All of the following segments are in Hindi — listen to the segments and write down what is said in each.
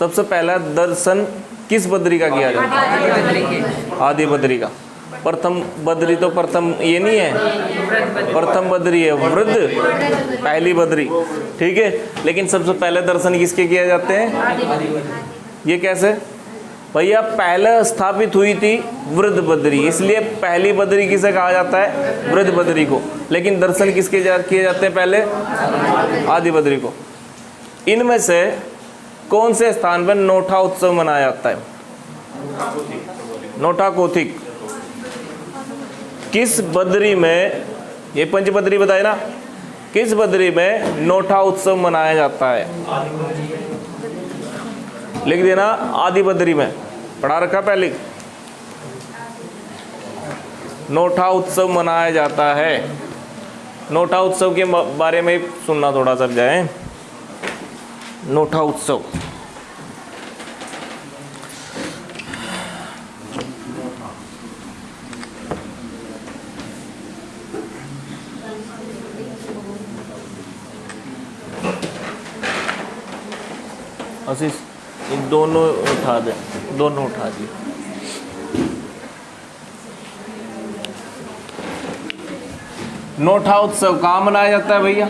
सबसे पहला दर्शन किस बद्री का किया जाता है? आदि बद्री का। प्रथम बद्री तो प्रथम ये नहीं है, प्रथम बद्री है वृद्ध, पहली बद्री, ठीक है। लेकिन सबसे पहले दर्शन किसके किए जाते हैं? ये कैसे भैया? पहले स्थापित हुई थी वृद्ध बद्री, इसलिए पहली बद्री किसे कहा जाता है? वृद्ध बद्री को। लेकिन दर्शन किसके किए जाते हैं पहले? आदि बद्री को। इनमें से कौन से स्थान पर नोठा उत्सव मनाया जाता है? नोठा कोथिक। किस बद्री में, ये पंचबद्री बताए ना, किस बद्री में नोठा उत्सव मनाया जाता है? लिख देना, आदि बद्री में। पढ़ा रखा पहले? नोठा उत्सव मनाया जाता है। नोठा उत्सव के बारे में सुनना थोड़ा सा जाए। नोठा उत्सव, आशीष इन दोनों उठा दे, दोनों उठा दिए। नोठा उत्सव कहाँ मनाया जाता है भैया?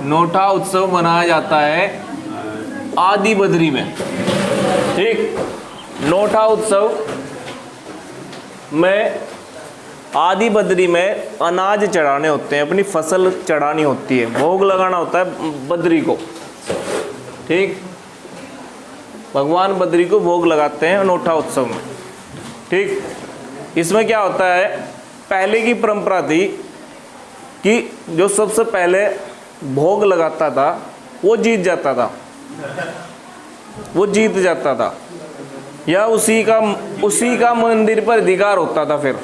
नोठा उत्सव मनाया जाता है आदि बद्री में, ठीक। नोठा उत्सव में आदि बद्री में अनाज चढ़ाने होते हैं, अपनी फसल चढ़ानी होती है, भोग लगाना होता है बद्री को, ठीक। भगवान बद्री को भोग लगाते हैं नोठा उत्सव में, ठीक। इसमें क्या होता है, पहले की परंपरा थी कि जो सबसे पहले भोग लगाता था वो जीत जाता था, वो जीत जाता था, या उसी का मंदिर पर अधिकार होता था फिर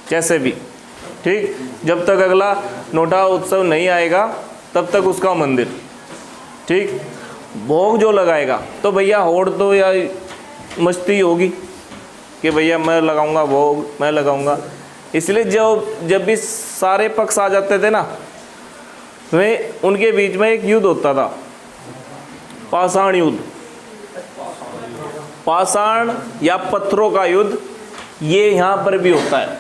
कैसे भी, ठीक। जब तक अगला नोठा उत्सव नहीं आएगा तब तक उसका मंदिर, ठीक। भोग जो लगाएगा तो भैया होड़ तो या मस्ती होगी कि भैया मैं लगाऊंगा भोग, मैं लगाऊंगा। इसलिए जब भी सारे पक्ष आ जाते थे ना, वे उनके बीच में एक युद्ध होता था, पाषाण युद्ध, पाषाण या पत्थरों का युद्ध, ये यहाँ पर भी होता है।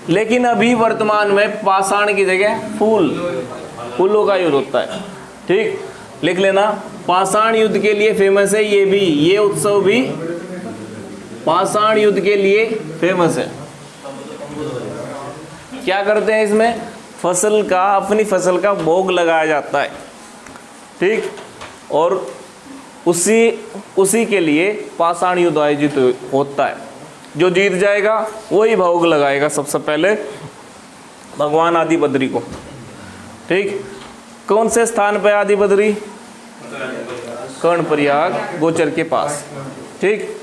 लेकिन अभी वर्तमान में पाषाण की जगह फूलों का युद्ध होता है, ठीक। लिख लेना, पाषाण युद्ध के लिए फेमस है ये भी, ये उत्सव भी पाषाण युद्ध के लिए फेमस है। क्या करते हैं इसमें? फसल का, अपनी फसल का भोग लगाया जाता है, ठीक। और उसी के लिए पाषाण युद्ध आयोजित होता है। जो जीत जाएगा वही भोग लगाएगा सबसे पहले भगवान आदि बद्री को, ठीक। कौन से स्थान पे आदि बद्री? कर्णप्रयाग गोचर के पास, ठीक।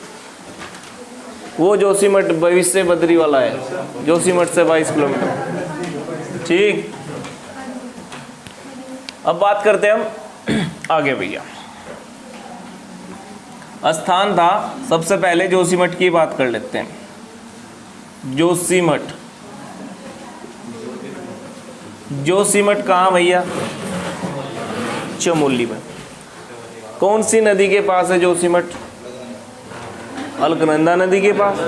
वो जोशीमठ भविष्य बद्री वाला है, जोशीमठ से 22 किलोमीटर, ठीक। अब बात करते हैं हम आगे भैया। स्थान था सबसे पहले जोशीमठ की बात कर लेते हैं। जोशीमठ, जोशीमठ कहाँ भैया? चमोली में। कौन सी नदी के पास है जोशीमठ? अलकनंदा नदी के पास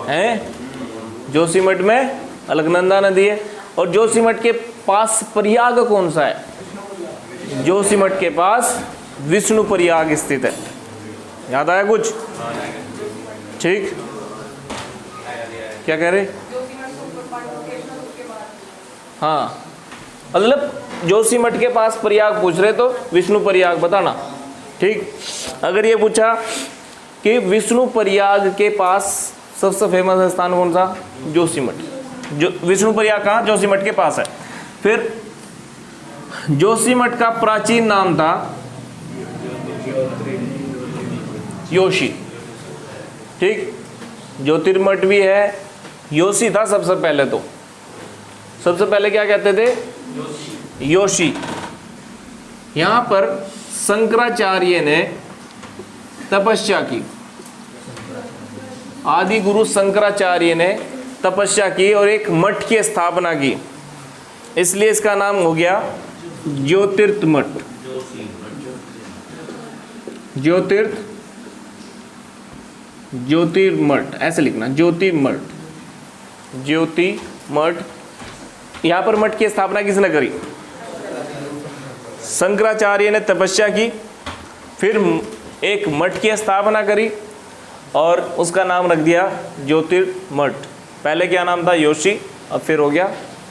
है। जोशीमठ में अलकनंदा नदी है। और जोशीमठ के पास प्रयाग कौन सा है? जोशीमठ के पास विष्णु प्रयाग स्थित है। याद आया कुछ? ठीक, क्या कह रहे? हाँ, मतलब जोशीमठ के पास प्रयाग पूछ रहे तो विष्णु प्रयाग बताना, ठीक। अगर ये पूछा कि विष्णु प्रयाग के पास सबसे फेमस स्थान कौन सा? जोशीमठ। जो विष्णु प्रयाग कहाँ? जोशीमठ के पास है। फिर जोशीमठ का प्राचीन नाम था योशी, ठीक। ज्योतिर्मठ भी है, योशी था सबसे पहले। तो सबसे पहले क्या कहते थे? योशी। यहाँ पर शंकराचार्य ने तपस्या की, आदि गुरु शंकराचार्य ने तपस्या की और एक मठ की स्थापना की, इसलिए इसका नाम हो गया ज्योतिर्मठ। ज्योतिर्मठ, ऐसे लिखना, ज्योतिर्मठ। यहाँ पर मठ की स्थापना किसने करी? शंकराचार्य ने तपस्या की, फिर एक मठ की स्थापना करी और उसका नाम रख दिया ज्योतिर्मठ। पहले क्या नाम था? योशी, अब फिर हो गया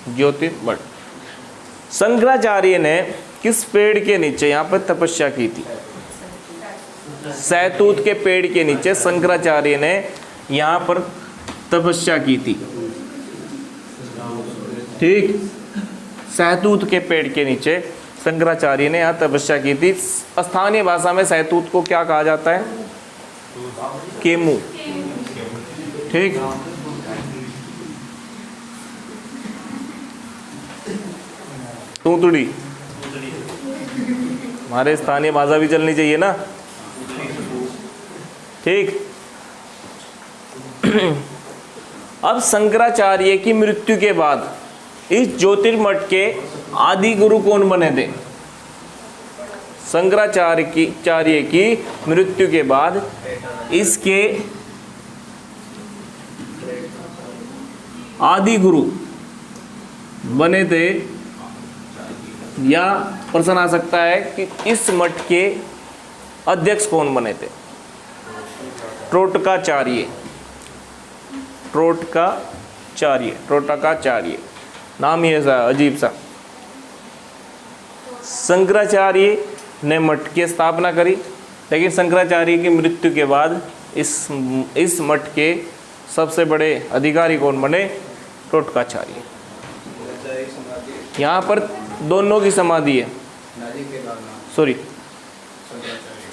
ज्योतिर्मठ। शंकराचार्य ने किस पेड़ के नीचे यहाँ पर तपस्या की थी? सहतूत के पेड़ के नीचे शंकराचार्य ने यहाँ पर तपस्या की थी। ठीक, सहतूत के पेड़ के नीचे शंकराचार्य ने यहाँ तपस्या की थी। स्थानीय भाषा में सहतूत को क्या कहा जाता है? केमू। ठीक, तूतड़ी, हमारे स्थानीय भाषा भी चलनी चाहिए ना। ठीक, अब शंकराचार्य की मृत्यु के बाद इस ज्योतिर्मठ के आदि गुरु कौन बने थे? शंकराचार्य की मृत्यु के बाद इसके आदि गुरु बने थे, या प्रश्न आ सकता है कि इस मठ के अध्यक्ष कौन बने थे? ट्रोटकाचार्य, नाम ही ऐसा अजीब सा। शंकराचार्य ने मठ की स्थापना करी, लेकिन शंकराचार्य की मृत्यु के बाद इस मठ के सबसे बड़े अधिकारी कौन बने? ट्रोटकाचार्य। यहाँ पर दोनों की समाधि है, सॉरी,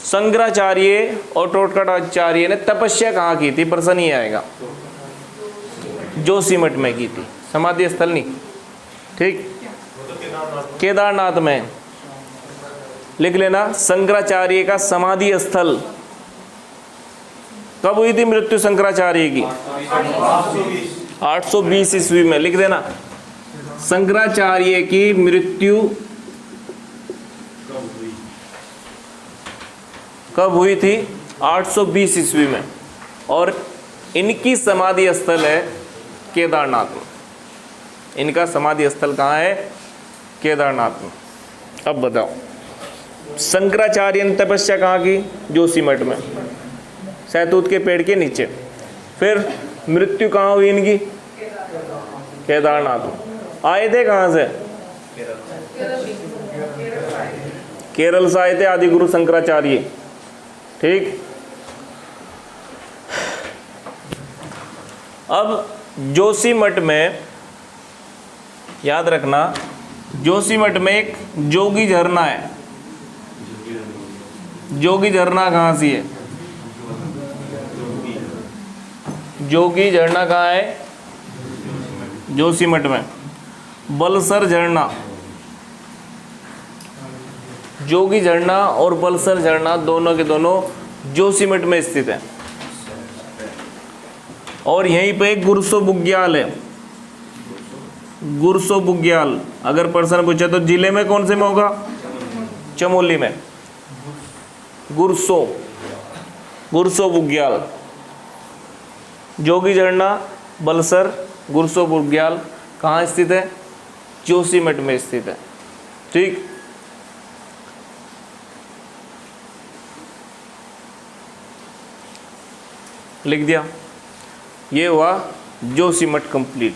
शंकराचार्य और ट्रोटकाचार्य ने तपस्या कहाँ की थी? प्रश्न ही आएगा। जोशीमठ में की थी, समाधि स्थल नहीं। ठीक, केदारनाथ में लिख लेना। शंकराचार्य का समाधि स्थल कब हुई थी मृत्यु शंकराचार्य की? 820 ईस्वी में, लिख देना। शंकराचार्य की मृत्यु कब हुई थी? 820 ईस्वी में, और इनकी समाधि स्थल है केदारनाथ में। इनका समाधि स्थल कहाँ है? केदारनाथ में। अब बताओ, शंकराचार्य ने तपस्या कहाँ की? जोशीमठ में, सहतूत के पेड़ के नीचे। फिर मृत्यु कहाँ हुई इनकी? केदारनाथ में। आए थे कहाँ से? केरल से आए थे आदि गुरु शंकराचार्य। ठीक, अब जोशीमठ में याद रखना, जोशीमठ में एक जोगी झरना है। जोगी झरना कहाँ सी है? जोगी झरना कहाँ है? जोशीमठ में। बलसर झरना, जोगी झरना और बलसर झरना दोनों के दोनों जोशीमठ में स्थित है। और यहीं पे एक गुरसो बुग्याल है। गुरसो बुग्याल, अगर प्रश्न पूछे तो जिले में कौन से में होगा? चमोली में। गुरसो बुग्याल, जोगी झरना, बलसर, गुरसो बुग्याल कहाँ स्थित है? जोशीमठ में स्थित है। ठीक, लिख दिया। ये हुआ जोशीमठ कंप्लीट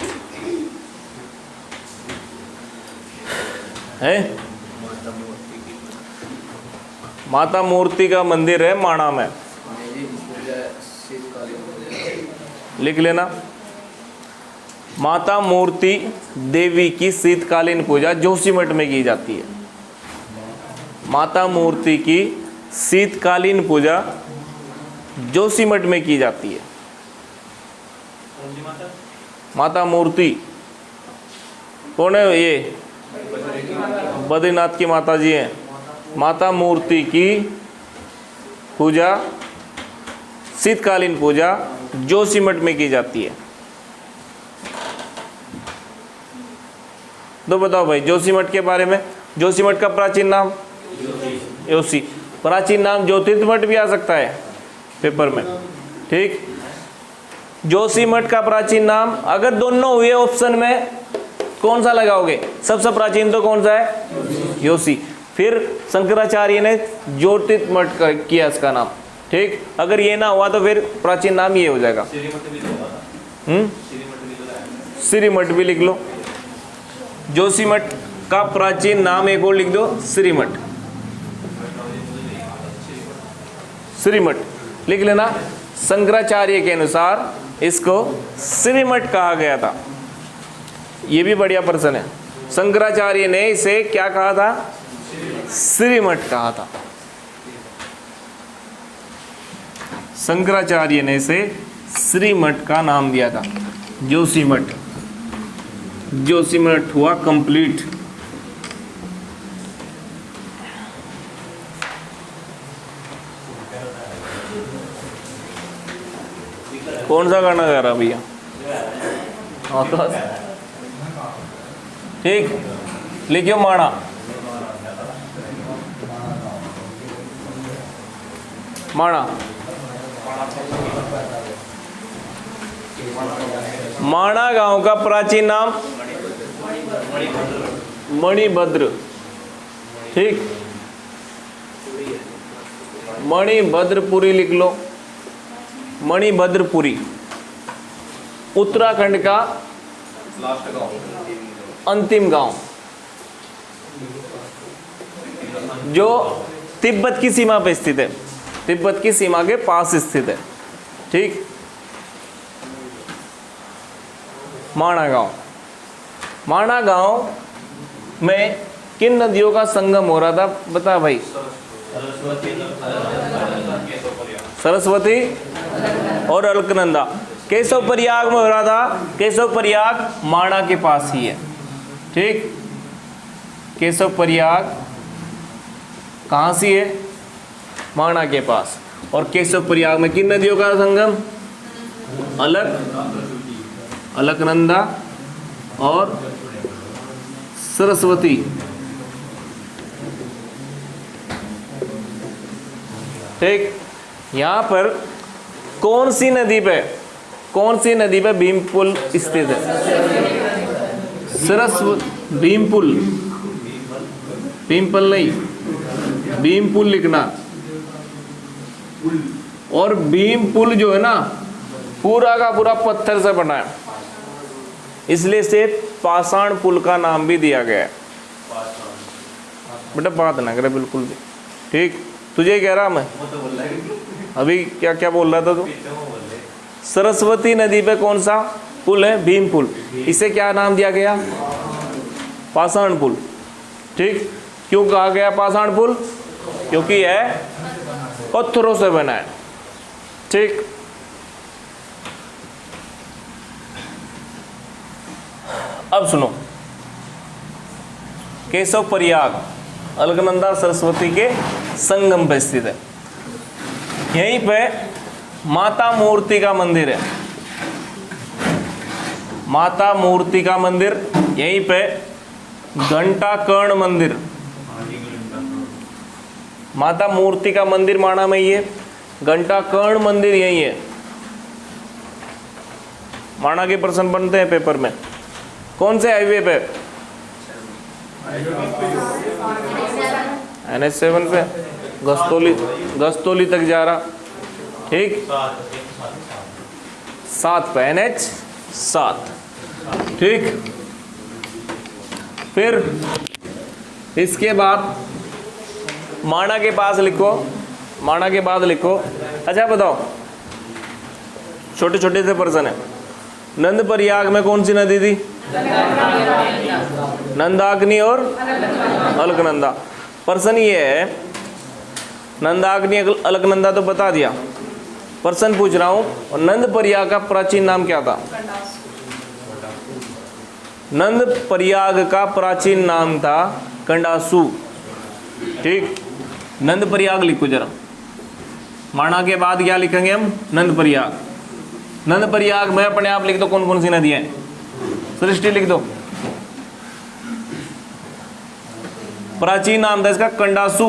है। माता मूर्ति का मंदिर है माणा में, लिख लेना। माता मूर्ति देवी की शीतकालीन पूजा जोशीमठ में की जाती है। माता मूर्ति की शीतकालीन पूजा जोशीमठ में की जाती है। माता मूर्ति कौन है? ये बद्रीनाथ की माता जी हैं। माता मूर्ति की पूजा, शीतकालीन पूजा जोशीमठ में की जाती है। तो बताओ भाई जोशीमठ के बारे में। जोशीमठ का प्राचीन नाम? योशी। प्राचीन नाम ज्योतिर्मठ भी आ सकता है पेपर में, ठीक। जोशीमठ का प्राचीन नाम, अगर दोनों हुए ऑप्शन में कौन सा लगाओगे? सबसे प्राचीन तो कौन सा है? जोशी। फिर शंकराचार्य ने ज्योतिर्मठ किया इसका नाम, ठीक। अगर ये ना हुआ तो फिर प्राचीन नाम ये हो जाएगा। श्रीमठ भी लिख लो। जोशीमठ का प्राचीन नाम एक और लिख दो, श्रीमठ। श्रीमठ लिख लेना। शंकराचार्य के अनुसार इसको श्रीमठ कहा गया था। ये भी बढ़िया प्रश्न है। शंकराचार्य ने इसे क्या कहा था? श्रीमठ कहा था। शंकराचार्य ने इसे श्रीमठ का नाम दिया था। जोशीमठ, जोशीमठ हुआ कंप्लीट। कौन सा गाना गा रहा भैया? ठीक, लिखियो माणा। माणा, माणा गांव का प्राचीन नाम मणिभद्र, ठीक। मणिभद्रपुरी लिख लो। मणिभद्रपुरी उत्तराखंड का अंतिम गांव, जो तिब्बत की सीमा पर स्थित है। तिब्बत की सीमा के पास स्थित है, ठीक। माणा गांव, माणा गांव में किन नदियों का संगम हो रहा था? बता भाई। सरस्वती और अलकनंदा। केशव प्रयाग में हो रहा था। केशव प्रयाग माणा के पास ही है, ठीक। केशव प्रयाग कहाँ से है? माणा के पास। और केशव प्रयाग में किन नदियों का संगम? अलकनंदा और सरस्वती। ठीक। यहाँ पर कौन सी नदी पे भीम पुल स्थित है? भीमपुल, भीमपुल नहीं, भीमपुल लिखना। और भीमपुल जो है ना, पूरा का पूरा पत्थर से बना है, इसलिए से पाषाण पुल का नाम भी दिया गया है। बेटा बात ना करे बिल्कुल भी, ठीक। तुझे कह रहा मैं अभी क्या क्या बोल रहा था तू? सरस्वती नदी पे कौन सा पुल है? भीम पुल। इसे क्या नाम दिया गया? पाषाण पुल, ठीक। क्यों कहा गया पाषाण पुल? क्योंकि यह पत्थरों से बना है, ठीक। अब सुनो, केशव प्रयाग अलकनंदा सरस्वती के संगम पे स्थित है। यहीं पे माता मूर्ति का मंदिर है। माता मूर्ति का मंदिर यहीं पे। घंटाकर्ण मंदिर, माता मूर्ति का मंदिर माणा में ही है। घंटाकर्ण मंदिर यही है। माणा के प्रश्न बनते हैं पेपर में। कौन से हाईवे पे? NH7 पे, गस्तौली तक जा रहा, ठीक। 7 पे, NH7, ठीक। फिर इसके बाद माणा के पास लिखो, माणा के बाद लिखो। अच्छा बताओ, छोटे छोटे से प्रश्न है। नंद प्रयाग में कौन सी नदी थी? नंदाग्नि और अलकनंदा। प्रश्न ये है, नंदाग्नि अलकनंदा तो बता दिया। प्रश्न पूछ रहा हूं, और नंद प्रयाग का प्राचीन नाम क्या था? नंद प्रयाग का प्राचीन नाम था कंडासु, ठीक। नंद प्रयाग लिखो जरा। माणा के बाद क्या लिखेंगे हम? नंद प्रयाग। नंद प्रयाग में अपने आप लिख दो कौन कौन सी नदियां हैं। सृष्टि लिख दो। प्राचीन नाम था इसका कंडासु।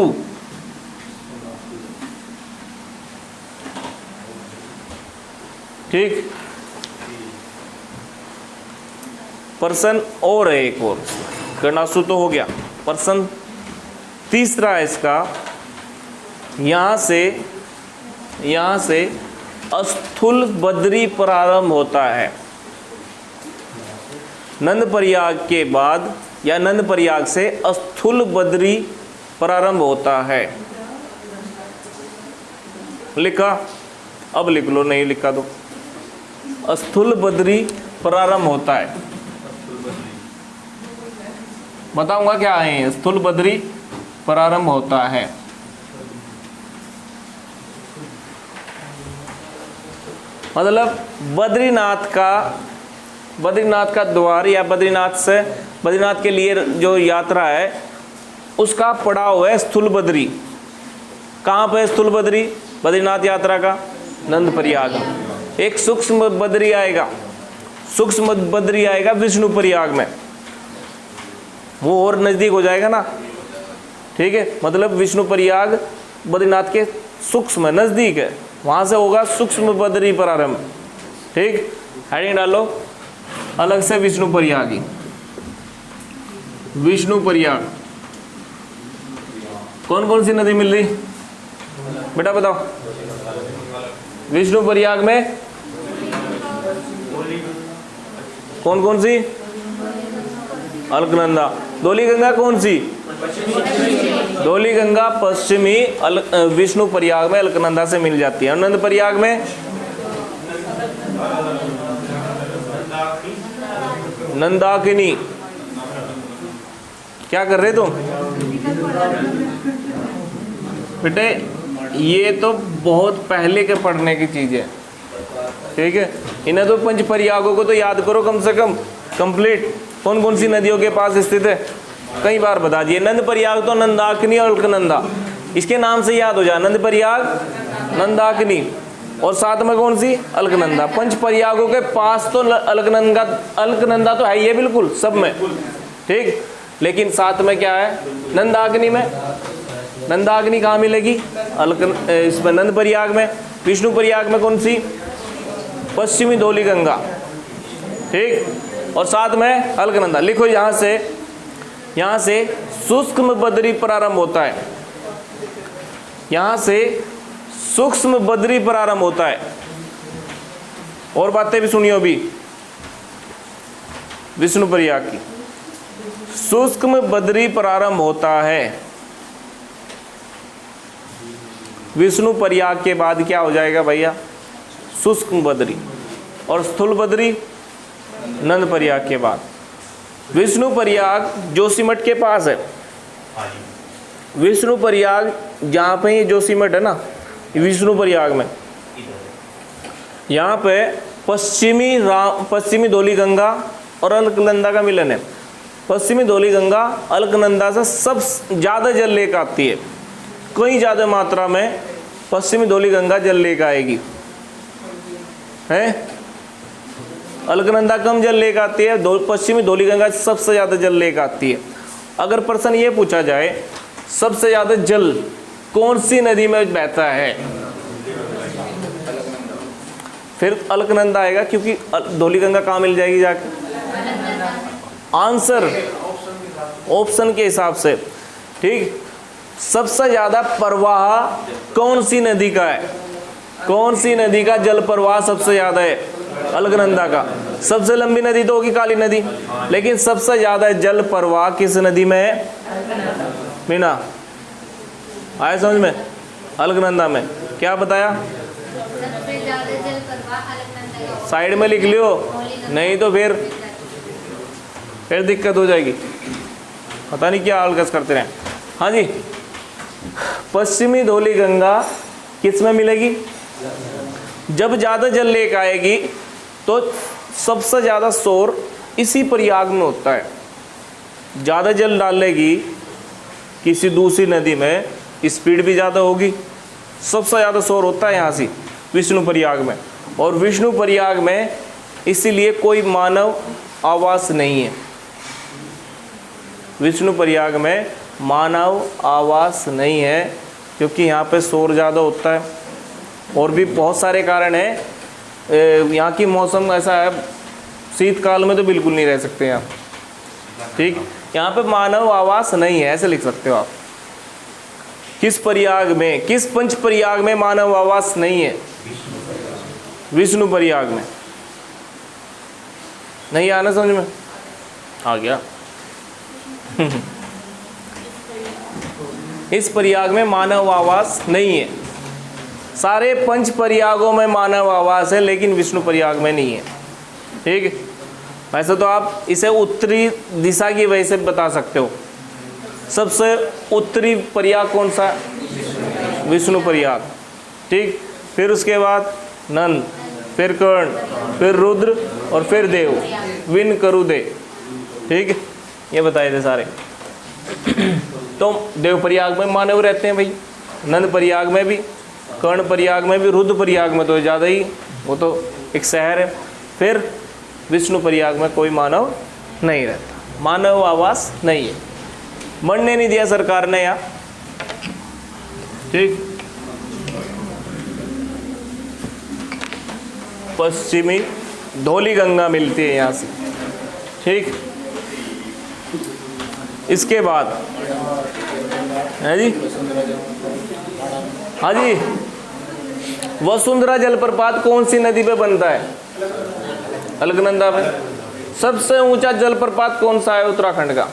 ठीक। पर्सन और है एक और, कर्णासु तो हो गया। पर्सन तीसरा है इसका, यहाँ से स्थूल बद्री प्रारंभ होता है। नंद प्रयाग के बाद या नंद प्रयाग से स्थूल बद्री प्रारंभ होता है। लिखा? अब लिख लो, नहीं लिखा तो। स्थूल बद्री प्रारंभ होता है। बताऊंगा क्या है स्थूल बद्री प्रारंभ होता है। मतलब बद्रीनाथ का द्वार या बद्रीनाथ के लिए जो यात्रा है उसका पड़ाव है स्थूल बद्री। कहाँ पे स्थूल बद्री? बद्रीनाथ यात्रा का नंद प्रयाग। एक सूक्ष्म बद्री आएगा, सूक्ष्म बद्री आएगा विष्णु प्रयाग में, वो और नजदीक हो जाएगा ना। ठीक है, मतलब विष्णु प्रयाग बद्रीनाथ के सूक्ष्म नजदीक है, वहां से होगा सूक्ष्म बद्री प्रारंभ। ठीक, हेडिंग डालो अलग से विष्णु प्रयाग। विष्णु प्रयाग कौन कौन सी नदी मिल रही बेटा बताओ? विष्णु प्रयाग में कौन कौन सी? अलकनंदा। धौली गंगा कौन सी? धौली गंगा पश्चिमी विष्णु प्रयाग में अलकनंदा से मिल जाती है। नंद प्रयाग में नंदाकिनी। क्या कर रहे तुम बेटे? ये तो बहुत पहले के पढ़ने की चीज है। ठीक है, इन्हें तो पंच प्रयागों को तो याद करो कम से कम कंप्लीट। कौन कौन सी नदियों के पास स्थित है कई बार बता दिए। नंद प्रयाग तो नंदाकिनी और अलकनंदा, इसके नाम से याद हो जाए। नंद प्रयाग, नंदाकिनी और साथ में कौन सी? अलकनंदा। पंच प्रयागों के पास तो अलकनंदा तो है ही है बिल्कुल सब में। ठीक, लेकिन साथ में क्या है? नंदाकिनी में। नंदाकिनी कहाँ मिलेगी? इसमें नंद प्रयाग में। विष्णु प्रयाग में कौन सी? पश्चिमी धौली गंगा। ठीक, और साथ में अलकनंदा। लिखो यहाँ से सूक्ष्म बद्री प्रारंभ होता है। यहाँ से सूक्ष्म बद्री प्रारंभ होता है। और बातें भी सुनियो भी विष्णु प्रयाग की। सूक्ष्म बद्री प्रारंभ होता है। विष्णु प्रयाग के बाद क्या हो जाएगा भैया? सूक्ष्म बद्री। और स्थूल बद्री नंद प्रयाग के बाद। विष्णु प्रयाग जोशीमठ के पास है। विष्णु प्रयाग जहाँ पे ये जोशीमठ है ना, विष्णु प्रयाग में, यहाँ पे पश्चिमी धौली गंगा और अलकनंदा का मिलन है। पश्चिमी धौली गंगा अलकनंदा से सब ज़्यादा जल लेकर आती है। कई ज़्यादा मात्रा में पश्चिमी धौली गंगा जल लेकर आएगी है। अलकनंदा कम जल लेकर आती है, पश्चिमी धौली गंगा सबसे ज़्यादा जल लेकर आती है। अगर प्रश्न ये पूछा जाए सबसे ज़्यादा जल कौन सी नदी में बहता है, फिर अलकनंदा आएगा, क्योंकि धौली गंगा कहाँ मिल जाएगी जाके? आंसर ऑप्शन के हिसाब से। ठीक, सबसे ज़्यादा प्रवाह कौन सी नदी का है? कौन सी नदी का जल प्रवाह सबसे ज़्यादा है? अलकनंदा का। सबसे लंबी नदी तो होगी काली नदी, लेकिन सबसे ज़्यादा जल प्रवाह किस नदी में है? मीना आया समझ में? अलकनंदा में। क्या बताया? साइड में लिख लियो, नहीं तो फिर दिक्कत हो जाएगी। पता नहीं क्या अलगस करते रहे। हाँ जी, पश्चिमी धौली गंगा किस में मिलेगी? जब ज़्यादा जल लेकर आएगी तो सबसे ज़्यादा शोर इसी प्रयाग में होता है। ज़्यादा जल डालेगी किसी दूसरी नदी में, स्पीड भी ज़्यादा होगी, सबसे ज़्यादा शोर होता है यहाँ से विष्णु प्रयाग में। और विष्णु प्रयाग में इसीलिए कोई मानव आवास नहीं है। विष्णु प्रयाग में मानव आवास नहीं है क्योंकि यहाँ पे शोर ज़्यादा होता है। और भी बहुत सारे कारण हैं, यहाँ की मौसम ऐसा है, शीतकाल में तो बिल्कुल नहीं रह सकते आप। ठीक, यहाँ पे मानव आवास नहीं है, ऐसे लिख सकते हो आप। किस प्रयाग में, किस पंच प्रयाग में मानव आवास नहीं है? विष्णु प्रयाग में। नहीं आना समझ में? आ गया। इस प्रयाग में मानव आवास नहीं है। सारे पंच प्रयागों में मानव आवास है, लेकिन विष्णु प्रयाग में नहीं है। ठीक, वैसे तो आप इसे उत्तरी दिशा की वजह से बता सकते हो। सबसे उत्तरी प्रयाग कौन सा? विष्णु प्रयाग। ठीक, फिर उसके बाद नंद, फिर कर्ण, फिर रुद्र और फिर देव, विन करु दे। ठीक, ये बताए थे सारे। तो देव प्रयाग में मानव रहते हैं भाई, नंद प्रयाग में भी, कर्ण प्रयाग में भी, रुद्र प्रयाग में तो ज़्यादा ही, वो तो एक शहर है। फिर विष्णु प्रयाग में कोई मानव नहीं रहता, मानव आवास नहीं है, बनने नहीं दिया सरकार ने यहाँ। ठीक, पश्चिमी धौली गंगा मिलती है यहाँ से। ठीक, इसके बाद है जी, हाँ जी, वसुंधरा जलप्रपात कौन सी नदी पे बनता है? अलकनंदा में। सबसे ऊंचा जलप्रपात कौन सा है उत्तराखंड का?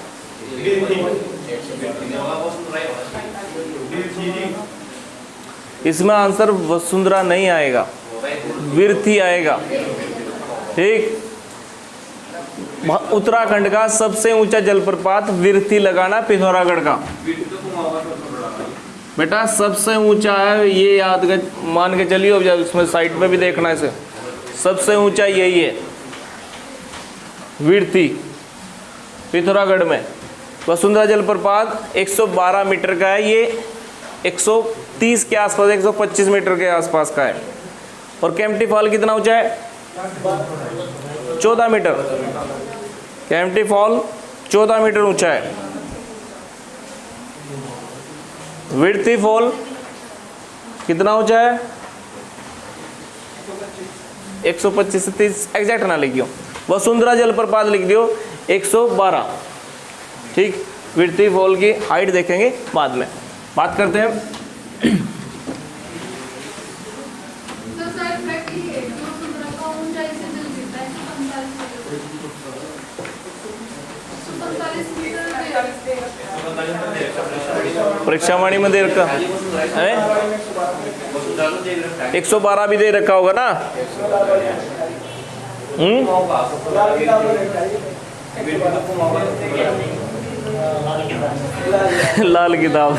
इसमें आंसर वसुंधरा नहीं आएगा, विरथी आएगा। ठीक, उत्तराखंड का सबसे ऊंचा जलप्रपात विरथी लगाना, पिथौरागढ़ का। बेटा सबसे ऊंचा है ये, याद मान के चलिए। अब जब इसमें साइड पे भी देखना है, इसे सबसे ऊंचा यही है, विरथी, पिथौरागढ़ में। वसुंधरा जलप्रपात 112 मीटर का है, ये 130 के आसपास, 125 मीटर के आसपास का है। और केम्प्टी फॉल कितना ऊंचा है? 14 मीटर। केम्प्टी फॉल 14 मीटर ऊंचा है। विरथी फॉल कितना ऊंचा है? 125 से 30, एग्जैक्ट ना लिखियो, वसुंधरा जलप्रपात लिख दियो 112। ठीक, विरथी फॉल की हाइट देखेंगे बाद में, बात करते हैं। परीक्षावाणी में दे रखा है, 112 भी दे रखा होगा ना। लाल किताब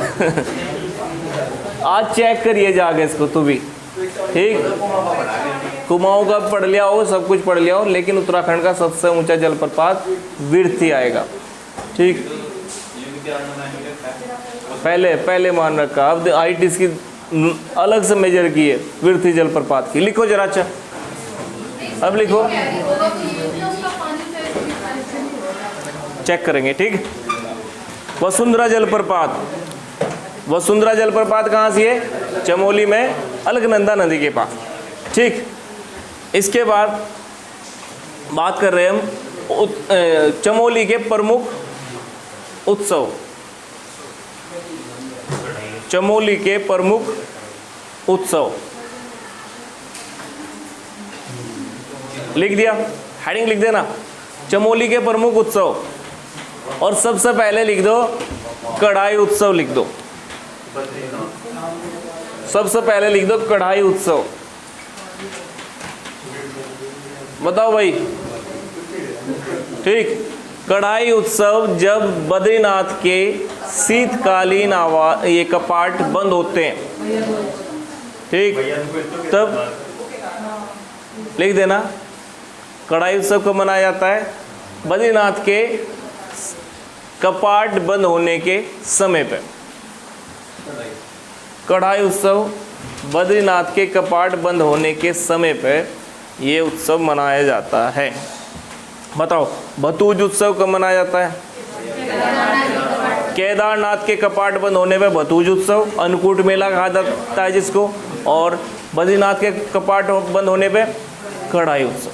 आज चेक करिए जाके इसको तो भी। ठीक, कुमाऊं का पढ़ लिया हो, सब कुछ पढ़ लिया हो, लेकिन उत्तराखंड का सबसे ऊंचा जलप्रपात विरथी आएगा। ठीक, पहले मान रखा, अब हाइट इसकी अलग से मेजर की है विरथी जलप्रपात की। लिखो जरा, अच्छा अब लिखो, चेक करेंगे। ठीक, वसुंधरा जलप्रपात, वसुंधरा जलप्रपात कहाँ से है? चमोली में, अलकनंदा नदी के पास। ठीक, इसके बाद बात कर रहे हैं हम चमोली के प्रमुख उत्सव। चमोली के प्रमुख उत्सव लिख दिया, हेडिंग लिख देना, चमोली के प्रमुख उत्सव। और सबसे पहले लिख दो कढ़ाई उत्सव, लिख दो, सबसे पहले लिख दो कढ़ाई उत्सव। बताओ भाई। ठीक, कढ़ाई उत्सव जब बद्रीनाथ के शीतकालीन ये कपाट बंद होते हैं। ठीक, तब लिख देना कढ़ाई उत्सव कब मनाया जाता है? बद्रीनाथ के कपाट बंद होने के समय पे। कढ़ाई उत्सव बद्रीनाथ के कपाट बंद होने के समय पे ये उत्सव मनाया जाता है। बताओ, भतूज उत्सव कब मनाया जाता है? केदारनाथ के कपाट बंद होने पे भतूज उत्सव, अन्नकूट मेला कहा जाता है जिसको। और बद्रीनाथ के कपाट बंद होने पे कढ़ाई उत्सव,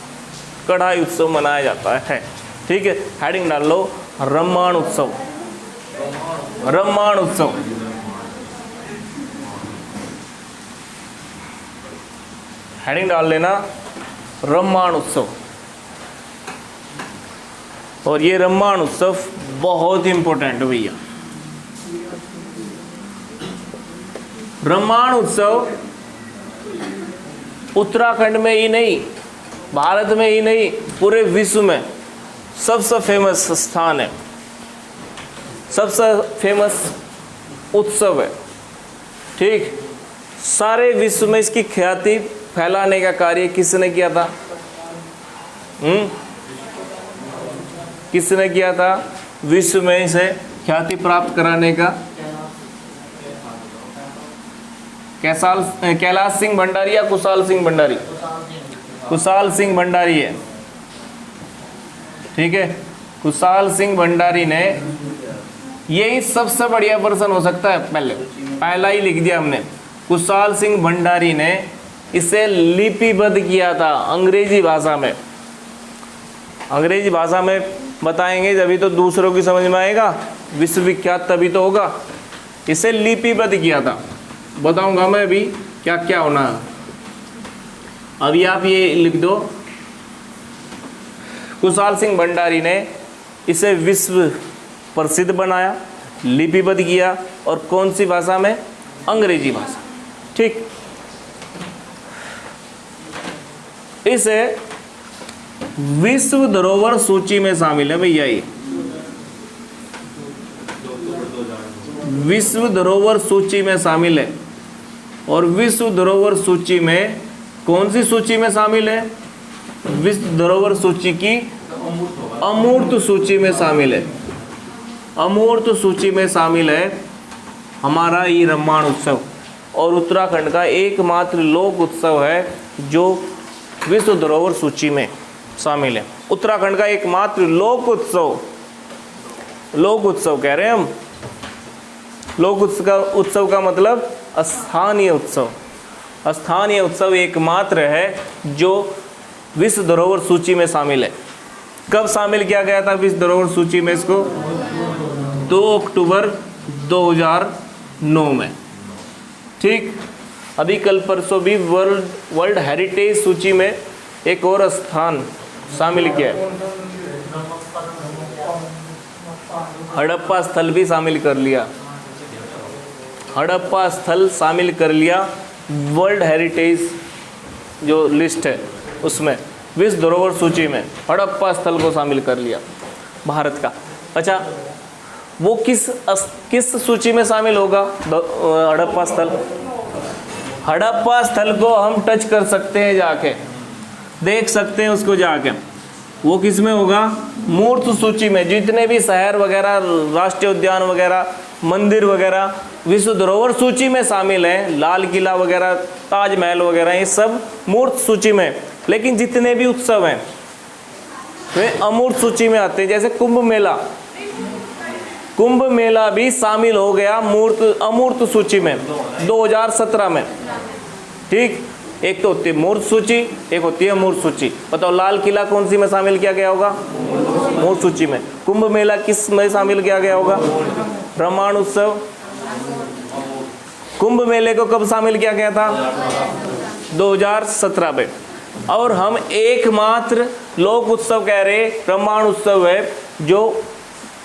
कढ़ाई उत्सव मनाया जाता है। ठीक है, हेडिंग डाल लो रम्माण उत्सव, रम्माण उत्सव। हेडिंग डाल लेना रम्माण उत्सव। और ये रम्माण उत्सव बहुत इंपॉर्टेंट है भैया। रम्माण उत्सव उत्तराखंड में ही नहीं, भारत में ही नहीं, पूरे विश्व में सबसे फेमस स्थान है, सबसे फेमस उत्सव है। ठीक, सारे विश्व में इसकी ख्याति फैलाने का कार्य किसने किया था? किसने किया था विश्व में इसे ख्याति प्राप्त कराने का? कैलाश सिंह भंडारी या कुशाल सिंह भंडारी? कुशाल सिंह भंडारी है। ठीक है, कुशाल सिंह भंडारी ने, यही सबसे बढ़िया पर्सन हो सकता है, पहला ही लिख दिया हमने। कुशाल सिंह भंडारी ने इसे लिपिबद्ध किया था अंग्रेजी भाषा में। अंग्रेजी भाषा में बताएंगे जभी तो दूसरों की समझ में आएगा, विश्वविख्यात तभी तो होगा। इसे लिपिबद्ध किया था, बताऊंगा मैं अभी क्या क्या होना है। अभी आप ये लिख दो, कुशाल सिंह भंडारी ने इसे विश्व प्रसिद्ध बनाया, लिपिबद्ध किया, और कौन सी भाषा में? अंग्रेजी भाषा। ठीक, इसे विश्व धरोहर सूची में शामिल है भैया। ये विश्व धरोहर सूची में शामिल है। और विश्व धरोहर सूची में कौन सी सूची में शामिल है? विश्व धरोहर सूची की अमूर्त सूची में शामिल है। अमूर्त सूची में शामिल है हमारा ये रम्माण उत्सव। और उत्तराखंड का एकमात्र लोक उत्सव है जो विश्व धरोहर सूची में शामिल है। उत्तराखंड का एकमात्र लोक उत्सव, लोक उत्सव कह रहे हैं हम। लोक उत्सव का मतलब स्थानीय उत्सव। स्थानीय उत्सव एकमात्र है जो विश्व धरोहर सूची में शामिल है। कब शामिल किया गया था विश्व धरोहर सूची में इसको? 2 अक्टूबर 2009 में। ठीक, अभी कल परसों भी वर्ल्ड हेरिटेज सूची में एक और स्थान शामिल किया है। हड़प्पा स्थल भी शामिल कर लिया, हड़प्पा स्थल शामिल कर लिया वर्ल्ड हेरिटेज जो लिस्ट है उसमें, विश्व धरोहर सूची में हड़प्पा स्थल को शामिल कर लिया भारत का। अच्छा, वो किस सूची में शामिल होगा हड़प्पा स्थल? हड़प्पा स्थल को हम टच कर सकते हैं, जाके देख सकते हैं उसको जाके। वो किस में होगा? मूर्त सूची में। जितने भी शहर वगैरह, राष्ट्रीय उद्यान वगैरह, मंदिर वगैरह विश्व धरोहर सूची में शामिल हैं, लाल किला वगैरह, ताजमहल वगैरह, ये सब मूर्त सूची में। लेकिन जितने भी उत्सव हैं वे अमूर्त सूची में आते हैं। जैसे कुंभ मेला, कुंभ मेला भी शामिल हो गया अमूर्त सूची में 2017 में। ठीक, एक तो होती है मूर्त सूची, एक होती है अमूर्त सूची। बताओ लाल किला कौन सी में शामिल किया गया होगा? मूर्त सूची में। कुंभ मेला किस में शामिल किया गया होगा? रम्माण उत्सव। कुंभ मेले को कब शामिल किया गया था? 2017 में। और हम एकमात्र लोक उत्सव कह रहे रम्माण उत्सव है जो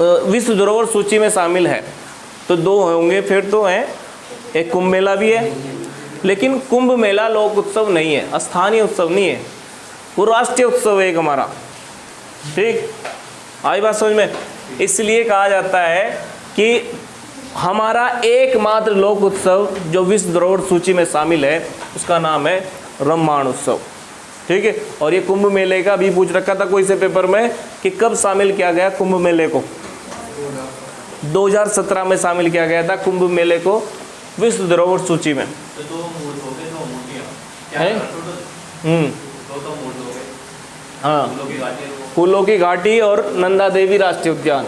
विश्व धरोहर सूची में शामिल है। तो 2 होंगे फिर तो हैं, एक कुंभ मेला भी है, लेकिन कुंभ मेला लोक उत्सव नहीं है, स्थानीय उत्सव नहीं है, वो राष्ट्रीय उत्सव है एक हमारा। ठीक, आई बात समझ में? इसलिए कहा जाता है कि हमारा एकमात्र लोक उत्सव जो विश्व धरोहर सूची में शामिल है उसका नाम है रम्माण उत्सव। ठीक है, और ये कुंभ मेले का भी पूछ रखा था कोई से पेपर में कि कब शामिल किया गया कुंभ मेले को? 2017 में शामिल किया गया था कुंभ मेले को विश्व धरोहर सूची में। हाँ, फूलों की घाटी और नंदा देवी राष्ट्रीय उद्यान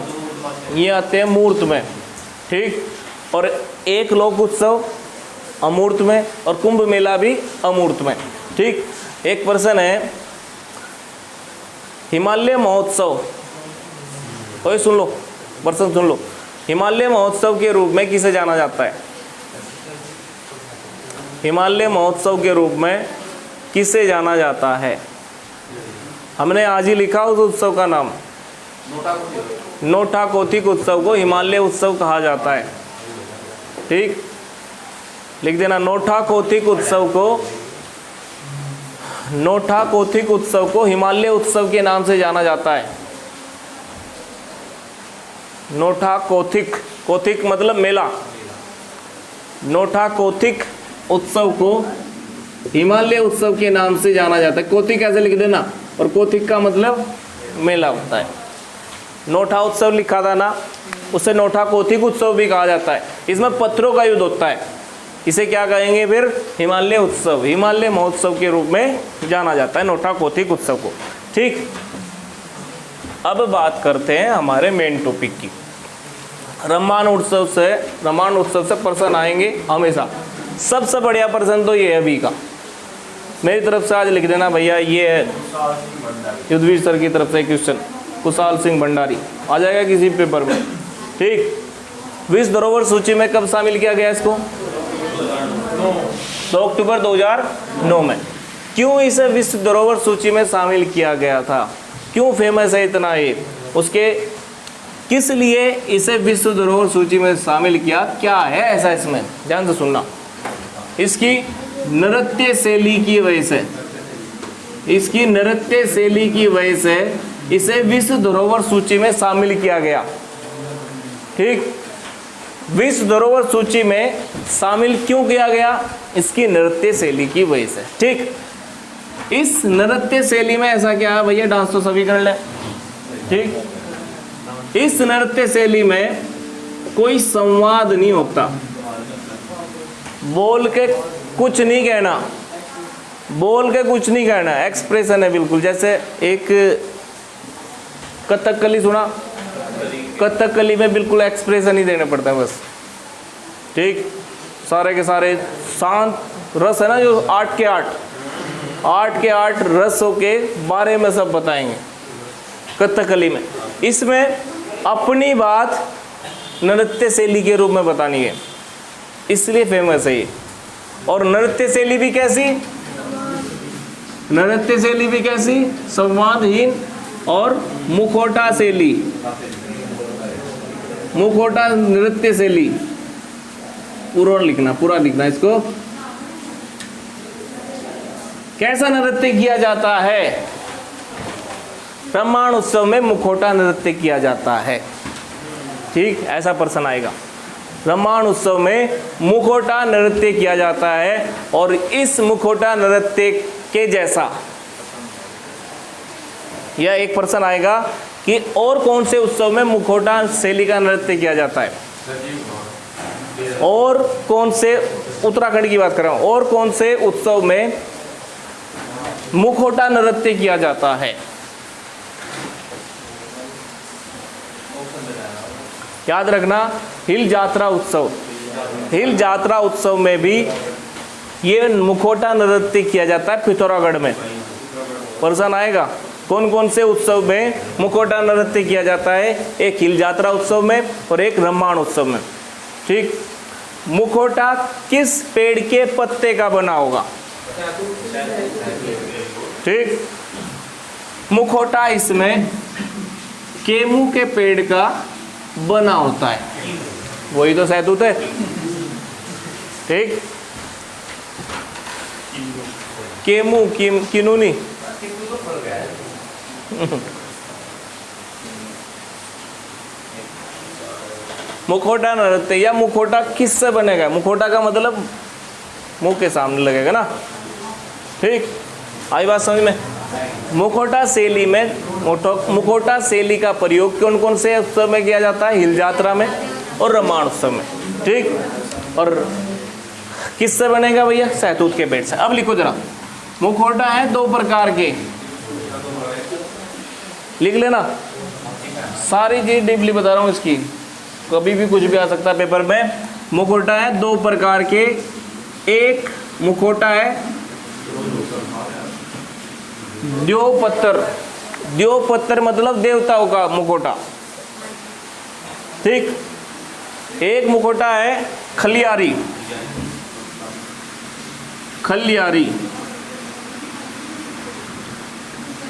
ये आते हैं मूर्त में। ठीक, और एक लोक उत्सव अमूर्त में और कुंभ मेला भी अमूर्त में। ठीक, एक पर्सन है हिमालय महोत्सव, ओए सुन लो, प्रश्न सुन लो, हिमालय महोत्सव के रूप में किसे जाना जाता है? हिमालय महोत्सव के रूप में किसे जाना जाता है? हमने आज ही लिखा उस उत्सव का नाम, नोटा कौथिक उत्सव को हिमालय उत्सव कहा जाता है। ठीक, लिख देना, नोटा कौथिक उत्सव को, नोटा कौथिक उत्सव को हिमालय उत्सव के नाम से जाना जाता है। नोटा कौथिक, कौथिक मतलब मेला, नोटा कौथिक उत्सव को हिमालय उत्सव के नाम से जाना जाता है। कौथिक ऐसे लिख देना, और कौथिक का मतलब मेला होता है। नोटा उत्सव लिखा था ना, उसे नोटा कौथिक उत्सव भी कहा जाता है। इसमें पत्थरों का युद्ध होता है, इसे क्या कहेंगे फिर? हिमालय उत्सव, हिमालय महोत्सव के रूप में जाना जाता है नोटा कौथिक उत्सव को। ठीक, अब बात करते हैं हमारे मेन टॉपिक की। रामायण उत्सव से प्रश्न आएंगे हमेशा। सबसे बढ़िया प्रश्न तो ये है अभी का, मेरी तरफ से आज लिख देना भैया, ये है युद्धवीर सर की तरफ से क्वेश्चन, कुशाल सिंह भंडारी, आ जाएगा किसी पेपर में। ठीक, विश्व धरोहर सूची में कब शामिल किया गया इसको? 2 अक्टूबर 2009 में। क्यों इसे विश्व धरोहर सूची में शामिल किया गया था? क्यों फेमस है इतना ये? उसके किस लिए इसे विश्व धरोहर सूची में शामिल किया? क्या है ऐसा इसमें? ध्यान से सुनना। इसकी नृत्य शैली की वजह से, इसकी नृत्य शैली की वजह से इसे विश्व धरोहर सूची में शामिल किया गया। ठीक, विश्व धरोहर सूची में शामिल क्यों किया गया? इसकी नृत्य शैली की वजह से। ठीक, इस नृत्य शैली में ऐसा क्या है भैया? डांस तो सभी कर ले। ठीक, इस नृत्य शैली में कोई संवाद नहीं होता, बोल के कुछ नहीं कहना, बोल के कुछ नहीं कहना, एक्सप्रेशन है बिल्कुल। जैसे एक कथकली सुना, कथकली में बिल्कुल एक्सप्रेशन ही देना पड़ता है बस। ठीक, सारे के सारे शांत रस है ना, जो 8 के 8 रसों के बारे में सब बताएंगे कथकली में। इसमें अपनी बात नृत्य शैली के रूप में बतानी है, इसलिए फेमस है ये। और नृत्य शैली भी कैसी? नृत्य शैली भी कैसी? संवादहीन और मुखौटा शैली, मुखौटा नृत्य शैली। पूरा लिखना इसको। कैसा नृत्य किया जाता है? रामायण उत्सव में मुखौटा नृत्य किया जाता है। ठीक, ऐसा प्रश्न आएगा। रामायण उत्सव में मुखौटा नृत्य किया जाता है, और इस मुखौटा नृत्य के जैसा, यह एक प्रश्न आएगा कि और कौन से उत्सव में मुखौटा शैली का नृत्य किया जाता है? और कौन से, उत्तराखंड की बात कर रहा हूं, और कौन से उत्सव में मुखौटा नृत्य किया जाता है? याद रखना, हिल जात्रा उत्सव, हिल जात्रा उत्सव में भी ये मुखौटा नृत्य किया जाता है पिथौरागढ़ में। प्रश्न आएगा कौन कौन से उत्सव में मुखौटा नृत्य किया जाता है? एक हिल जात्रा उत्सव में और एक रामायण उत्सव में। ठीक, मुखौटा किस पेड़ के पत्ते का बना होगा? ठीक, मुखौटा इसमें केमू के पेड़ का बना होता है, वही तो सहतूत है। ठीक, केमू किनू नहीं। मुखौटा नृत्य या मुखौटा किससे बनेगा? मुखौटा का मतलब मुंह के सामने लगेगा ना। ठीक, आई बात समझ में? मुखौटा शैली में, मुखौटा शैली का प्रयोग कौन कौन से उत्सव में किया जाता है? हिल जात्रा में और रामायण उत्सव में। ठीक, और किससे बनेगा भैया? सहतूत के पेड़ से। अब लिखो जरा, मुखौटा है 2 प्रकार के, लिख लेना। सारी चीज डीपली बता रहा हूँ इसकी, कभी भी कुछ भी आ सकता है पेपर में। मुखौटा है 2 प्रकार के। एक मुखौटा है द्विपत्र, द्योपत्र मतलब देवताओं का मुखौटा, ठीक। एक मुखौटा है खलियारी, खलियारी।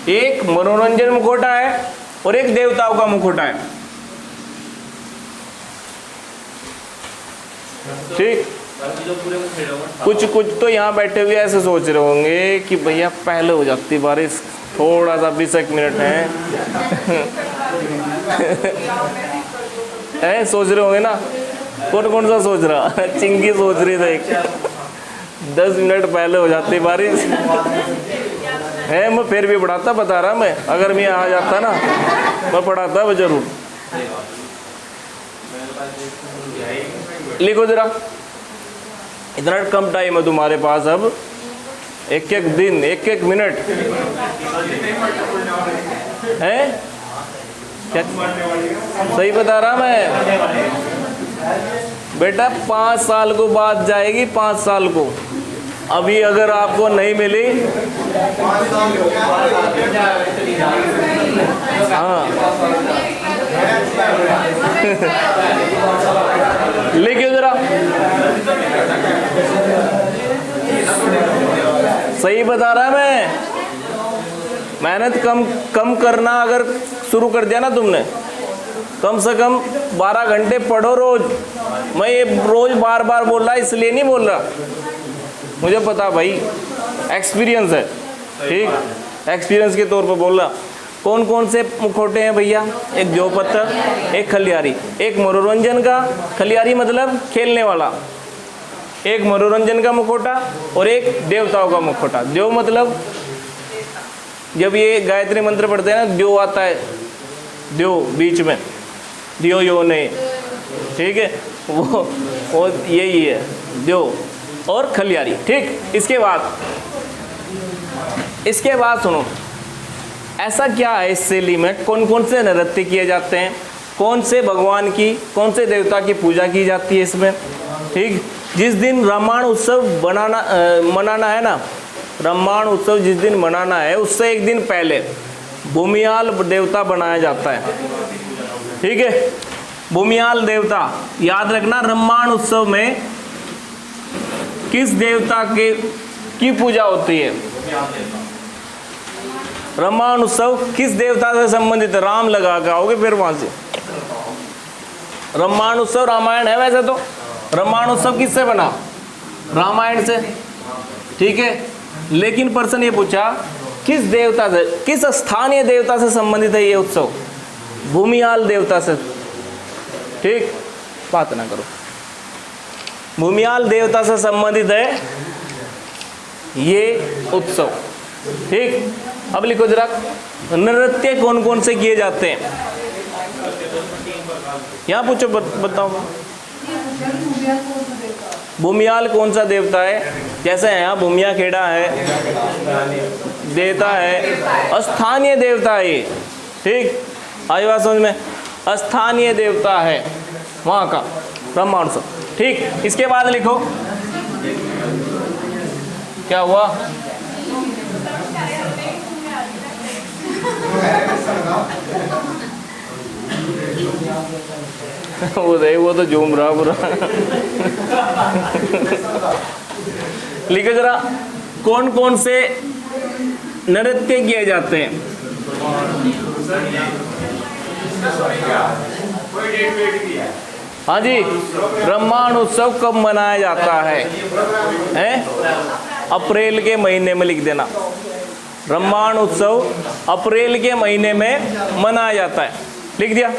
एक मनोरंजन मुखौटा है और एक देवताओं का मुखौटा है, ठीक। कुछ तो यहाँ बैठे हुए ऐसे सोच रहे होंगे कि भैया पहले हो जाती बारिश, थोड़ा सा 20 मिनट है। है सोच रहे होंगे ना, कौन कौन सा सोच रहा? चिंकी सोच रही था एक 10 मिनट पहले हो जाती बारिश है। मैं फिर भी पढ़ाता, बता रहा मैं, अगर मैं आ जाता ना मैं पढ़ाता मैं जरूर। लिखो जरा, इतना कम टाइम है तुम्हारे पास अब, एक एक दिन, एक एक मिनट है। क्या सही बता रहा मैं बेटा? 5 साल को बात जाएगी, 5 साल को। अभी अगर आपको नहीं मिली, हाँ लिखिए जरा, सही बता रहा मैं। मेहनत कम करना अगर शुरू कर दिया ना तुमने, कम से कम 12 घंटे पढ़ो रोज। मैं ये रोज बार बार बोल रहा इसलिए नहीं बोल रहा, मुझे पता भाई, एक्सपीरियंस है, ठीक। एक्सपीरियंस के तौर पर बोल रहा। कौन कौन से मुखौटे हैं भैया? एक द्योपत्र, एक खलियारी। एक मनोरंजन का, खलियारी मतलब खेलने वाला, एक मनोरंजन का मुखौटा और एक देवताओं का मुखौटा। देव मतलब जब ये गायत्री मंत्र पढ़ते हैं ना, द्यो आता है, द्यो बीच में, दियो यो ने, ठीक है, वो यही है द्यो और खलियारी, ठीक। इसके बाद सुनो, ऐसा क्या है इस शैली में, कौन कौन से नृत्य किए जाते हैं, कौन से भगवान की, कौन से देवता की पूजा की जाती है इसमें, ठीक। जिस दिन रामायण उत्सव मनाना है ना, रामायण उत्सव जिस दिन मनाना है उससे एक दिन पहले भूमियाल देवता बनाया जाता है, ठीक है। भूमियाल देवता याद रखना, रामायण उत्सव में किस देवता की पूजा होती है? रामायण उत्सव किस देवता से संबंधित है? राम लगा के आओगे फिर वहां से। रामायण उत्सव रामायण है वैसे तो, रामायण उत्सव किससे बना? रामायण से, ठीक है। लेकिन प्रश्न ये पूछा किस देवता से, किस स्थानीय देवता से संबंधित है ये उत्सव? भूमियाल देवता से, ठीक। बात ना करो, भूमियाल देवता से संबंधित है ये उत्सव, ठीक। अब लिखो जरा, नृत्य कौन कौन से किए जाते हैं? यहाँ पूछो, बताओ। भूमियाल कौन सा देवता है? जैसे यहाँ भूमिया खेड़ा है, देवता है, स्थानीय देवता है ये, ठीक। आई बात समझ में? स्थानीय देवता है वहाँ का रामायण उत्सव, ठीक। इसके बाद लिखो, क्या हुआ? वो तो झूम रहा पूरा। लिखो जरा, कौन कौन से नृत्य किए जाते हैं? हाँ जी, रामायण उत्सव कब मनाया जाता है? अप्रैल के महीने में, लिख देना। रामायण उत्सव अप्रैल के महीने में मनाया जाता है, लिख दिया?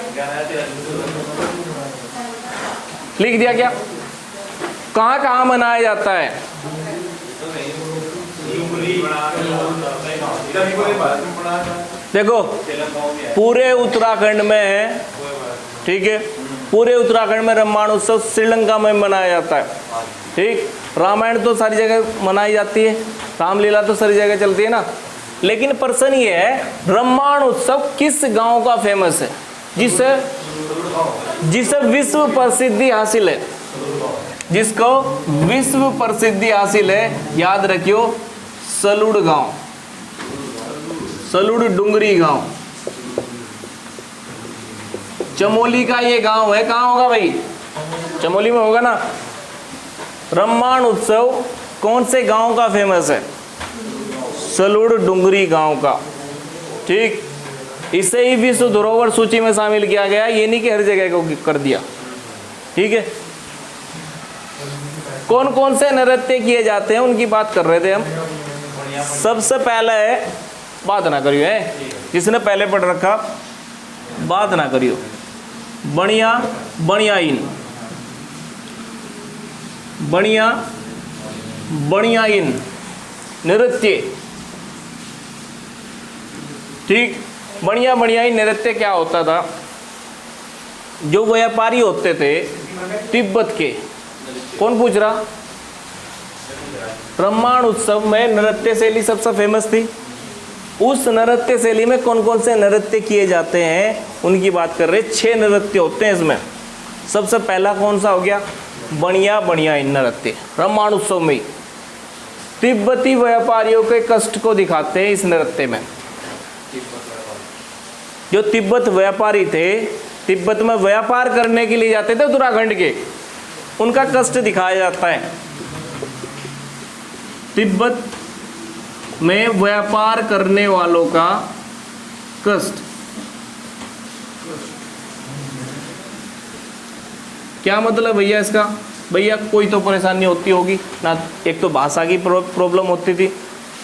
लिख दिया क्या? कहाँ कहाँ मनाया जाता है? देखो, पूरे उत्तराखंड में है, ठीक है। पूरे उत्तराखंड में रामायण उत्सव श्रीलंका में मनाया जाता है, ठीक। रामायण तो सारी जगह मनाई जाती है, रामलीला तो सारी जगह चलती है ना। लेकिन प्रश्न ये है, रामायण उत्सव किस गांव का फेमस है, जिसे विश्व प्रसिद्धि हासिल है, जिसको विश्व प्रसिद्धि हासिल है? याद रखियो, सलूड़ गांव, सलुड़ डुंगरी गांव, चमोली का ये गांव है, कहाँ होगा भाई? चमोली में होगा ना। रम्माण उत्सव कौन से गांव का फेमस है? सलुड़ डुंगरी गांव का। ठीक, इसे ही विश्व धरोहर सूची में शामिल किया गया, ये नहीं कि हर जगह को कर दिया। ठीक है, कौन कौन से नृत्य किए जाते हैं उनकी बात कर रहे थे हम। सबसे पहला है, बात ना करियो है, जिसने पहले पढ़ रखा बात ना करियो, बनिया बनियाइन, बनिया बनियाइन नृत्य। ठीक, बनिया बनियाइन नृत्य क्या होता था? जो व्यापारी होते थे तिब्बत के, कौन पूछ रहा? रम्माण उत्सव में नृत्य शैली सबसे फेमस थी। उस नृत्य शैली में कौन कौन से नृत्य किए जाते हैं उनकी बात कर रहे। 6 नृत्य होते हैं इसमें। सबसे पहला कौन सा हो गया? बनिया बनियाइन नृत्य। रम्माण उत्सव में तिब्बती व्यापारियों के कष्ट को दिखाते हैं इस नृत्य में। जो तिब्बत व्यापारी थे, तिब्बत में व्यापार करने के लिए जाते थे उत्तराखंड के, उनका कष्ट दिखाया जाता है। तिब्बत में व्यापार करने वालों का कष्ट। क्या मतलब भैया इसका? भैया कोई तो परेशानी होती होगी ना, एक तो भाषा की प्रॉब्लम होती थी,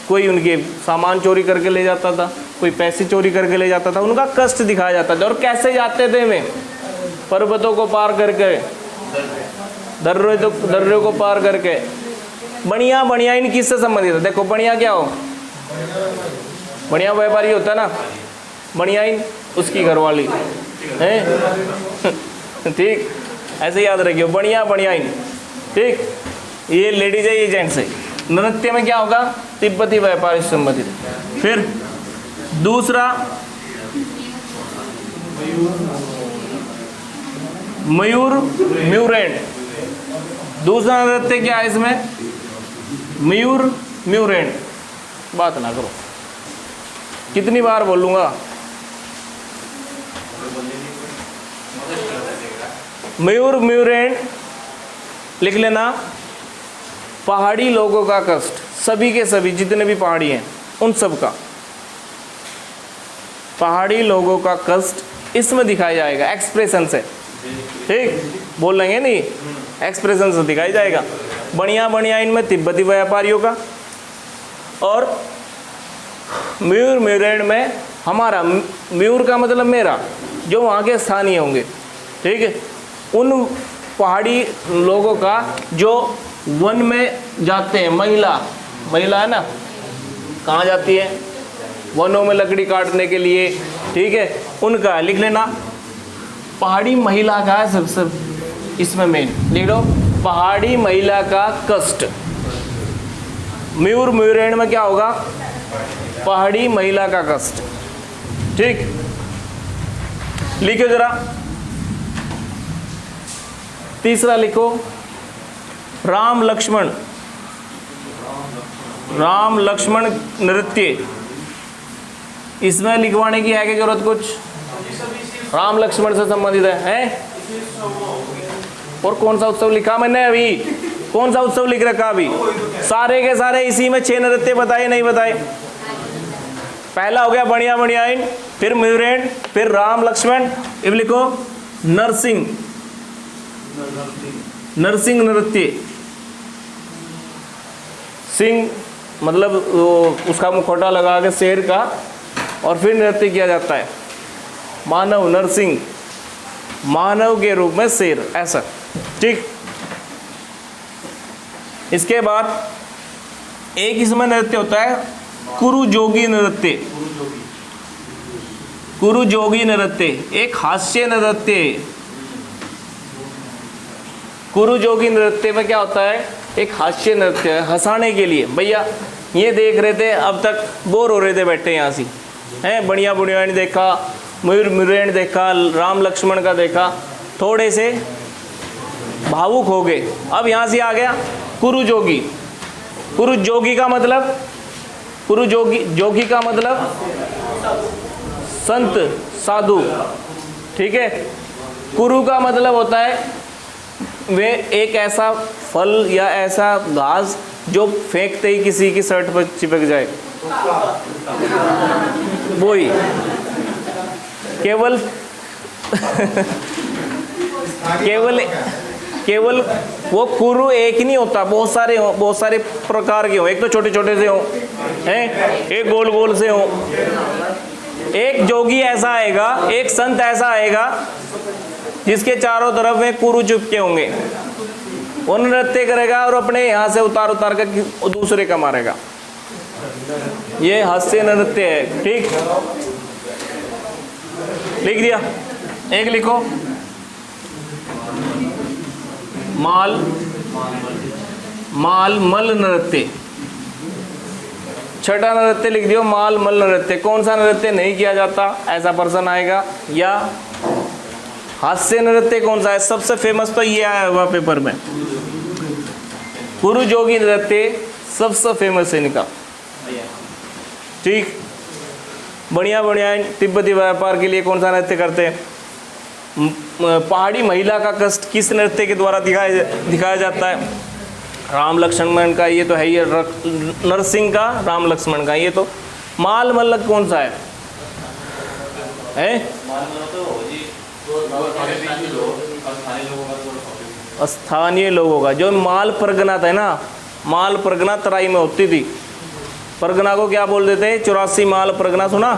कोई उनके सामान चोरी करके ले जाता था, कोई पैसे चोरी करके ले जाता था, उनका कष्ट दिखाया जाता था। और कैसे जाते थे वे? पर्वतों को पार करके, दर्रों को पार करके। बनिया बनियाइन किससे संबंधित है? देखो, बनिया क्या हो? बनिया व्यापारी होता है ना, बनियाइन उसकी घरवाली है। ठीक, ऐसे याद रखियो, बनिया बनियाइन। ठीक, ये लेडीज है, ये जेंट्स है। नृत्य में क्या होगा? तिब्बती व्यापारी से संबंधित। फिर दूसरा मयूर म्यूरेंट। दूसरा नृत्य क्या है इसमें? मयूर म्यूरेंट। बात ना करो, कितनी बार बोलूंगा? मयूर म्यूरेंट लिख लेना। पहाड़ी लोगों का कष्ट, सभी के सभी जितने भी पहाड़ी हैं उन सब का, पहाड़ी लोगों का कष्ट इसमें दिखाया जाएगा एक्सप्रेशन से। ठीक, बोल लेंगे नहीं, एक्सप्रेशन से दिखाया जाएगा। बनिया बनियाइन में तिब्बती व्यापारियों का, और मयूर म्यूरेंट में हमारा, मयूर का मतलब मेरा, जो वहाँ के स्थानीय होंगे। ठीक है, उन पहाड़ी लोगों का जो वन में जाते हैं, महिला है ना, कहाँ जाती है? वनों में लकड़ी काटने के लिए। ठीक है, उनका लिख लेना। पहाड़ी महिला का है सबसे इसमें मेन, लिख लो, पहाड़ी महिला का कष्ट। मयूर म्यूरेंट में क्या होगा? पहाड़ी महिला का कष्ट। ठीक, लिखो जरा। तीसरा लिखो, राम लक्ष्मण नृत्य। इसमें लिखवाने की है कि जरूरत कुछ? राम लक्ष्मण से संबंधित है? और कौन सा उत्सव लिखा मैंने अभी? कौन सा उत्सव लिख रखा अभी? सारे के सारे इसी में 6 नृत्य बताए नहीं बताए? पहला हो गया बनिया बनियाइन, फिर म्यूरेंट, फिर राम लक्ष्मण। अब लिखो नरसिंह नृत्य। सिंह मतलब उसका मुखौटा लगा के शेर का, और फिर नृत्य किया जाता है। मानव, नरसिंह, मानव के रूप में शेर, ऐसा। ठीक, इसके बाद एक इसमें नृत्य होता है कुरु जोगी नृत्य। कुरु जोगी नृत्य एक हास्य नृत्य है। कुरु जोगी नृत्य में क्या होता है? एक हास्य नृत्य है, हंसाने के लिए। भैया ये देख रहे थे, अब तक बोर हो रहे थे बैठे यहाँ से, हैं? बढ़िया बुढ़ियाणी देखा, मयूर म्यूरेंट देखा, राम लक्ष्मण का देखा, थोड़े से भावुक हो गए। अब यहाँ से आ गया कुरु जोगी। कुरु जोगी का मतलब, कुरु जोगी, जोगी का मतलब संत साधु, ठीक है। कुरु का मतलब होता है वे एक ऐसा फल या ऐसा घास जो फेंकते ही किसी की शर्ट पर चिपक जाए, वही। केवल केवल वो कुरु एक ही नहीं होता, बहुत सारे प्रकार के हो। एक तो छोटे छोटे से हो हैं, एक गोल गोल से हो। एक जोगी ऐसा आएगा, एक संत ऐसा आएगा जिसके चारों तरफ में कुरु चुपके होंगे। वो नृत्य करेगा और अपने यहाँ से उतार कर दूसरे का मारेगा। ये हास्य नृत्य है, ठीक। लिख दिया। एक लिखो, माल मल नृत्य। छठा नृत्य लिख दियो, माल मल नृत्य। कौन सा नृत्य नहीं किया जाता, ऐसा पर्सन आएगा। या हास्य नृत्य कौन सा है, सबसे फेमस तो ये आया हुआ पेपर में, कुरु जोगी नृत्य सबसे फेमस है इनका, ठीक। बढ़िया बढ़िया तिब्बती व्यापार के लिए कौन सा नृत्य करते हैं, पहाड़ी महिला का कष्ट किस नृत्य के द्वारा दिखाया जाता है, राम लक्ष्मण का। ये तो है ही, नरसिंह का, राम लक्ष्मण का। ये तो माल मल्लक कौन सा है? स्थानीय लोगों का। जो माल परगना था ना, माल परगना तराई में होती थी। परगना को क्या बोल देते हैं, 84 माल परगना, सुना?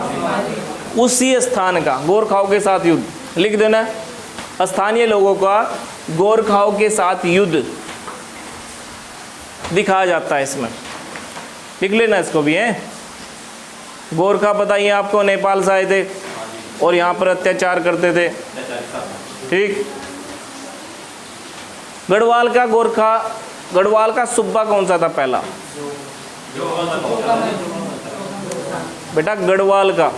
उसी स्थान का गोरखाओं के साथ युद्ध। लिख देना, स्थानीय लोगों का गोरखाओं के साथ युद्ध दिखाया जाता है इसमें। लिख लेना इसको भी है। गोरखा बताइए आपको, नेपाल से आए थे और यहाँ पर अत्याचार करते थे, ठीक। गढ़वाल का गोरखा, गढ़वाल का सुब्बा कौन सा था पहला बेटा? गढ़वाल का।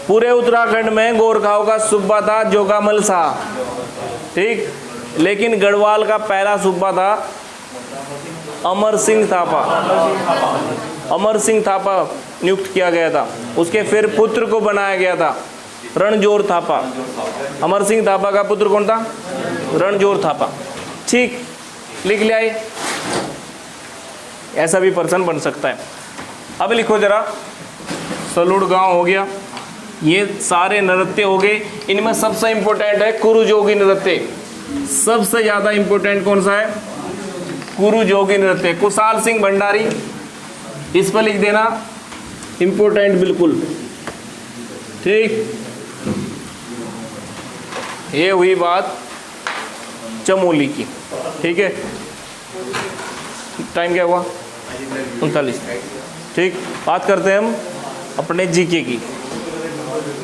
पूरे उत्तराखंड में गोरखाओं का सूबा था जोगामल शाह, ठीक। लेकिन गढ़वाल का पहला सूबा था अमर सिंह थापा। अमर सिंह थापा नियुक्त किया गया था। उसके फिर पुत्र को बनाया गया था रणजोर थापा। अमर सिंह थापा का पुत्र कौन था? रणजोर थापा, ठीक। लिख लिया ये, ऐसा भी पर्सन बन सकता है। अब लिखो जरा, सलूड़ गांव हो गया, ये सारे नृत्य हो गए। इनमें सबसे इंपॉर्टेंट है कुरु जोगी नृत्य। सबसे ज्यादा इंपॉर्टेंट कौन सा है? कुरु जोगी नृत्य। कुशाल सिंह भंडारी, इस पर लिख देना, इंपॉर्टेंट बिल्कुल, ठीक। ये हुई बात चमोली की, ठीक है। टाइम क्या हुआ? 39, ठीक। बात करते हैं हम अपने जीके की।